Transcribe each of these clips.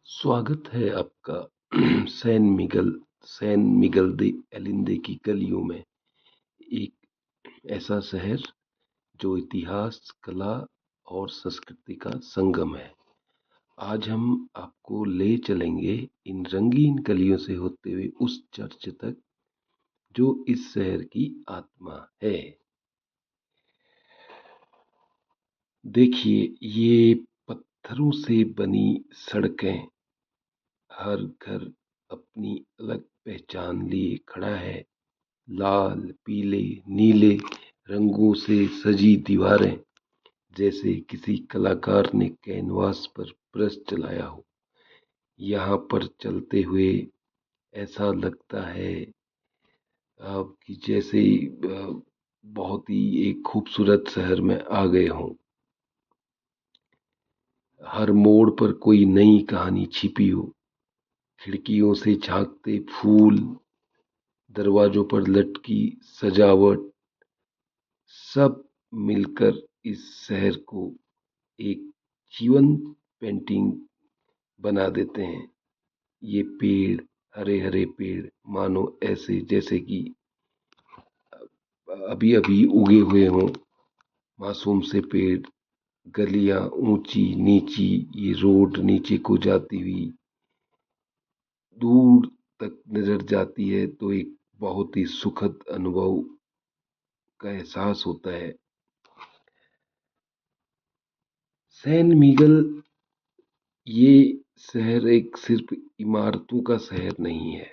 स्वागत है आपका सैन मिगल दे एलिंदे की गलियों में। एक ऐसा शहर जो इतिहास, कला और संस्कृति का संगम है। आज हम आपको ले चलेंगे इन रंगीन गलियों से होते हुए उस चर्च तक जो इस शहर की आत्मा है। देखिए, ये पत्थरों से बनी सड़कें, हर घर अपनी अलग पहचान लिए खड़ा है। लाल, पीले, नीले रंगों से सजी दीवारें जैसे किसी कलाकार ने कैनवास पर ब्रश चलाया हो। यहाँ पर चलते हुए ऐसा लगता है कि जैसे बहुत ही एक खूबसूरत शहर में आ गए हों। हर मोड़ पर कोई नई कहानी छिपी हो। खिड़कियों से झांकते फूल, दरवाजों पर लटकी सजावट, सब मिलकर इस शहर को एक जीवंत पेंटिंग बना देते हैं। ये पेड़, हरे हरे पेड़, मानो ऐसे जैसे कि अभी अभी उगे हुए हों, मासूम से पेड़। गलियां ऊंची नीची, ये रोड नीचे को जाती हुई दूर तक नजर जाती है तो एक बहुत ही सुखद अनुभव का एहसास होता है। सैन मिगल ये शहर एक सिर्फ इमारतों का शहर नहीं है।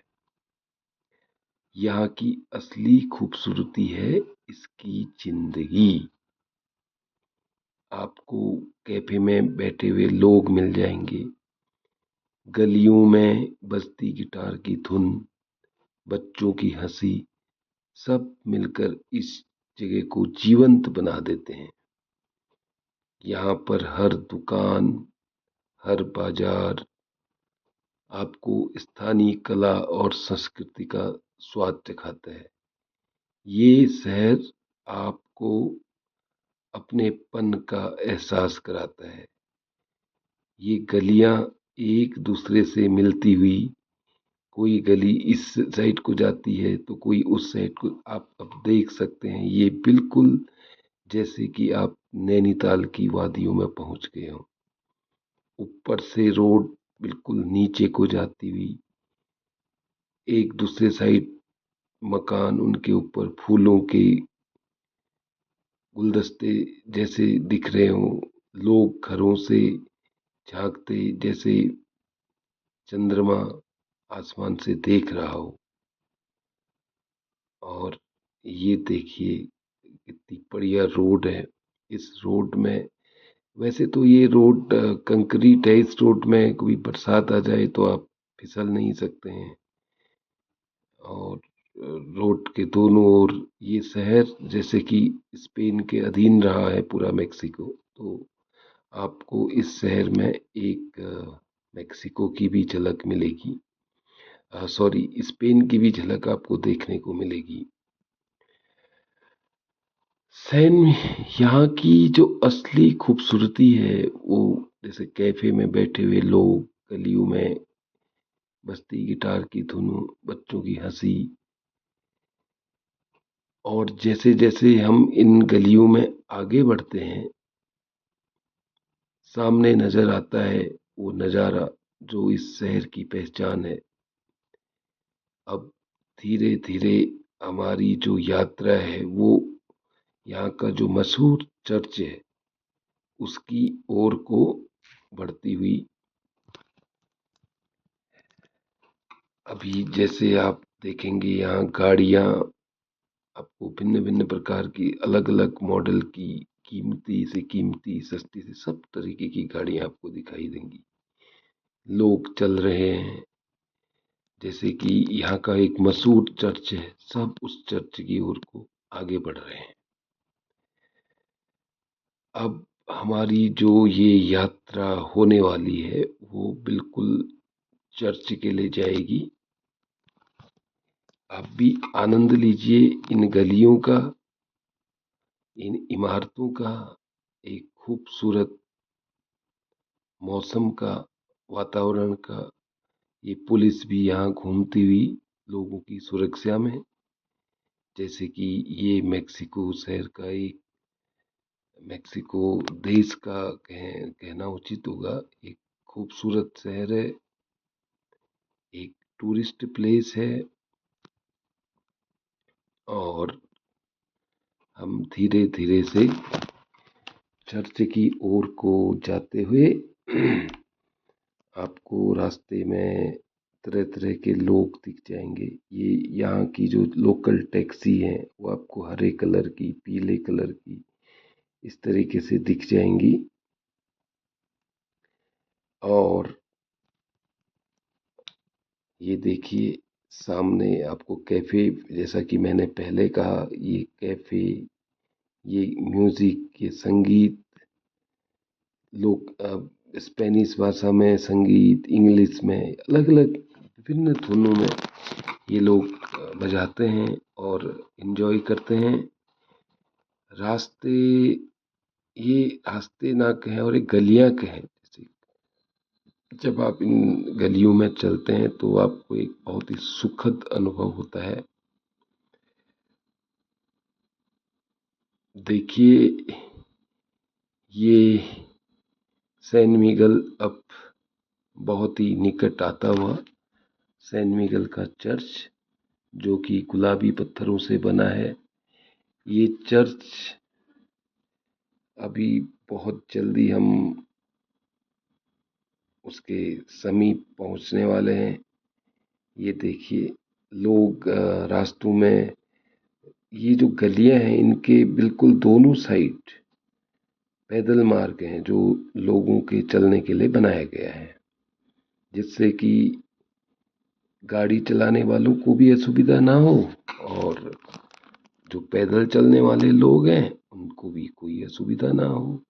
यहाँ की असली खूबसूरती है इसकी जिंदगी। आपको कैफे में बैठे हुए लोग मिल जाएंगे, गलियों में बजती गिटार की धुन, बच्चों की हंसी, सब मिलकर इस जगह को जीवंत बना देते हैं। यहाँ पर हर दुकान, हर बाजार आपको स्थानीय कला और संस्कृति का स्वाद दिखाता है। ये शहर आपको अपनेपन का एहसास कराता है। ये गलियां एक दूसरे से मिलती हुई, कोई गली इस साइड को जाती है तो कोई उस साइड को, आप अब देख सकते हैं। ये बिल्कुल जैसे कि आप नैनीताल की वादियों में पहुंच गए हो। ऊपर से रोड बिल्कुल नीचे को जाती हुई, एक दूसरे साइड मकान, उनके ऊपर फूलों के गुलदस्ते जैसे दिख रहे हों, लोग घरों से झांकते जैसे चंद्रमा आसमान से देख रहा हो। और ये देखिए कितनी बढ़िया रोड है। इस रोड में, वैसे तो ये रोड कंक्रीट है, इस रोड में कोई बरसात आ जाए तो आप फिसल नहीं सकते हैं। और रोड के दोनों ओर ये शहर जैसे कि स्पेन के अधीन रहा है पूरा मेक्सिको, तो आपको इस शहर में एक मेक्सिको की भी झलक मिलेगी, सॉरी स्पेन की भी झलक आपको देखने को मिलेगी। सैन यहाँ की जो असली खूबसूरती है वो जैसे कैफे में बैठे हुए लोग, गलियों में बजती गिटार की धुन, बच्चों की हंसी। और जैसे जैसे हम इन गलियों में आगे बढ़ते हैं, सामने नजर आता है वो नजारा जो इस शहर की पहचान है। अब धीरे धीरे हमारी जो यात्रा है वो यहाँ का जो मशहूर चर्च है उसकी ओर को बढ़ती हुई। अभी जैसे आप देखेंगे यहाँ गाड़ियाँ आपको भिन्न भिन्न प्रकार की, अलग अलग मॉडल की, कीमती से कीमती, सस्ती से सब तरीके की गाड़ियाँ आपको दिखाई देंगी। लोग चल रहे हैं, जैसे कि यहाँ का एक मशहूर चर्च है, सब उस चर्च की ओर को आगे बढ़ रहे हैं। अब हमारी जो ये यात्रा होने वाली है वो बिल्कुल चर्च के लिए जाएगी। आप भी आनंद लीजिए इन गलियों का, इन इमारतों का, एक खूबसूरत मौसम का, वातावरण का। ये पुलिस भी यहाँ घूमती हुई लोगों की सुरक्षा में, जैसे कि ये मेक्सिको शहर का एक, मेक्सिको देश का कहना उचित होगा, एक खूबसूरत शहर है, एक टूरिस्ट प्लेस है। और हम धीरे धीरे से चर्च की ओर को जाते हुए आपको रास्ते में तरह तरह के लोग दिख जाएंगे। ये यहाँ की जो लोकल टैक्सी है वो आपको हरे कलर की, पीले कलर की, इस तरीके से दिख जाएंगी। और ये देखिए सामने आपको कैफे, जैसा कि मैंने पहले कहा, ये कैफे, ये म्यूजिक, ये संगीत, लोग स्पेनिश भाषा में संगीत, इंग्लिश में, अलग अलग विभिन्न धुनों में ये लोग बजाते हैं और एंजॉय करते हैं। रास्ते, ये रास्ते ना कहें और एक गलियां कहें, जैसे जब आप इन गलियों में चलते हैं तो आपको एक बहुत ही सुखद अनुभव होता है। देखिए ये सैन मिगल अब बहुत ही निकट आता हुआ सैन मिगल का चर्च, जो कि गुलाबी पत्थरों से बना है। ये चर्च अभी बहुत जल्दी हम उसके समीप पहुंचने वाले हैं। ये देखिए लोग रास्तों में, ये जो गलियां हैं इनके बिल्कुल दोनों साइड पैदल मार्ग हैं जो लोगों के चलने के लिए बनाया गया है, जिससे कि गाड़ी चलाने वालों को भी असुविधा ना हो और जो पैदल चलने वाले लोग हैं उनको भी कोई असुविधा ना हो।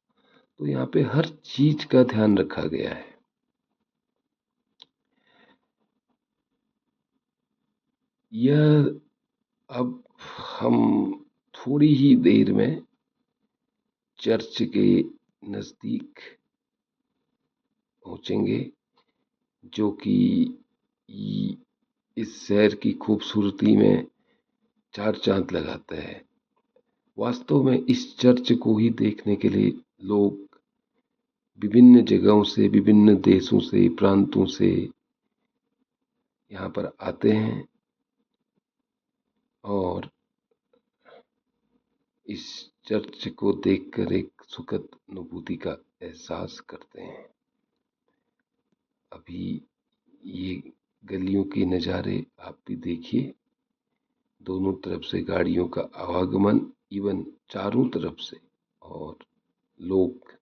तो यहाँ पे हर चीज का ध्यान रखा गया है। यह अब हम थोड़ी ही देर में चर्च के नजदीक पहुंचेंगे, जो कि इस शहर की खूबसूरती में चार चांद लगाता है। वास्तव में इस चर्च को ही देखने के लिए लोग विभिन्न जगहों से, विभिन्न देशों से, प्रांतों से यहाँ पर आते हैं और इस चर्च को देखकर एक सुखद अनुभूति का एहसास करते हैं। अभी ये गलियों के नज़ारे आप भी देखिए, दोनों तरफ से गाड़ियों का आवागमन, इवन चारों तरफ से, और लोग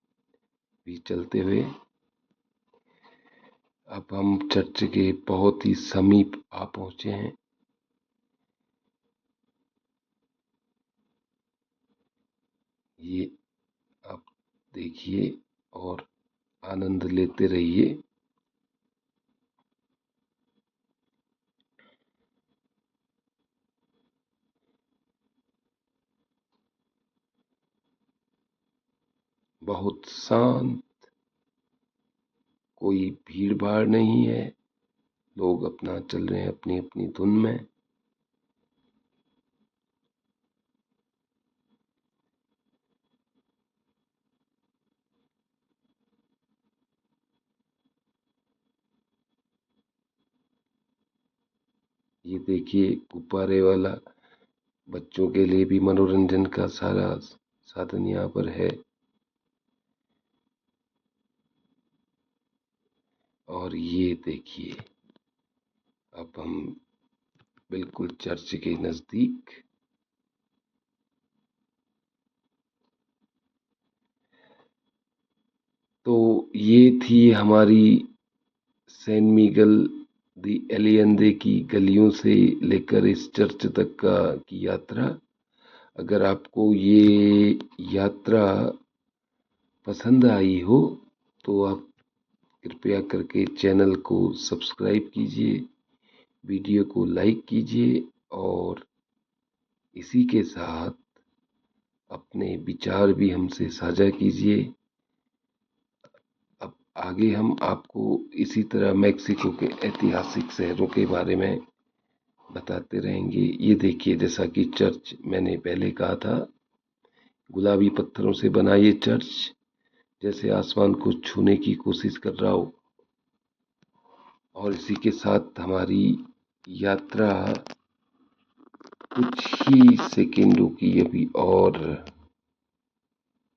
भी चलते हुए। अब हम चर्च के बहुत ही समीप आ पहुंचे हैं। ये आप देखिए और आनंद लेते रहिए। बहुत शांत, कोई भीड़ भाड़ नहीं है, लोग अपना चल रहे हैं अपनी अपनी धुन में। ये देखिए गुब्बारे वाला, बच्चों के लिए भी मनोरंजन का सारा साधन यहाँ पर है। और ये देखिए अब हम बिल्कुल चर्च के नजदीक। तो ये थी हमारी सैन मिगल दी एलियंदे की गलियों से लेकर इस चर्च तक का की यात्रा। अगर आपको ये यात्रा पसंद आई हो तो आप कृपया करके चैनल को सब्सक्राइब कीजिए, वीडियो को लाइक कीजिए और इसी के साथ अपने विचार भी हमसे साझा कीजिए। अब आगे हम आपको इसी तरह मैक्सिको के ऐतिहासिक शहरों के बारे में बताते रहेंगे। ये देखिए, जैसा कि चर्च मैंने पहले कहा था, गुलाबी पत्थरों से बना ये चर्च जैसे आसमान को छूने की कोशिश कर रहा हो। और इसी के साथ हमारी यात्रा कुछ ही सेकेंडों की अभी और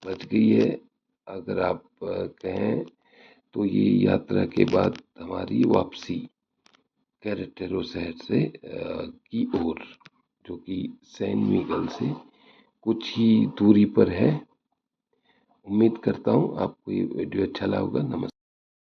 बच गई है। अगर आप कहें तो ये यात्रा के बाद हमारी वापसी कैरेटेरो शहर से की ओर, जो कि सैन मिगल से कुछ ही दूरी पर है। उम्मीद करता हूँ आपको ये वीडियो अच्छा लगा होगा। नमस्कार।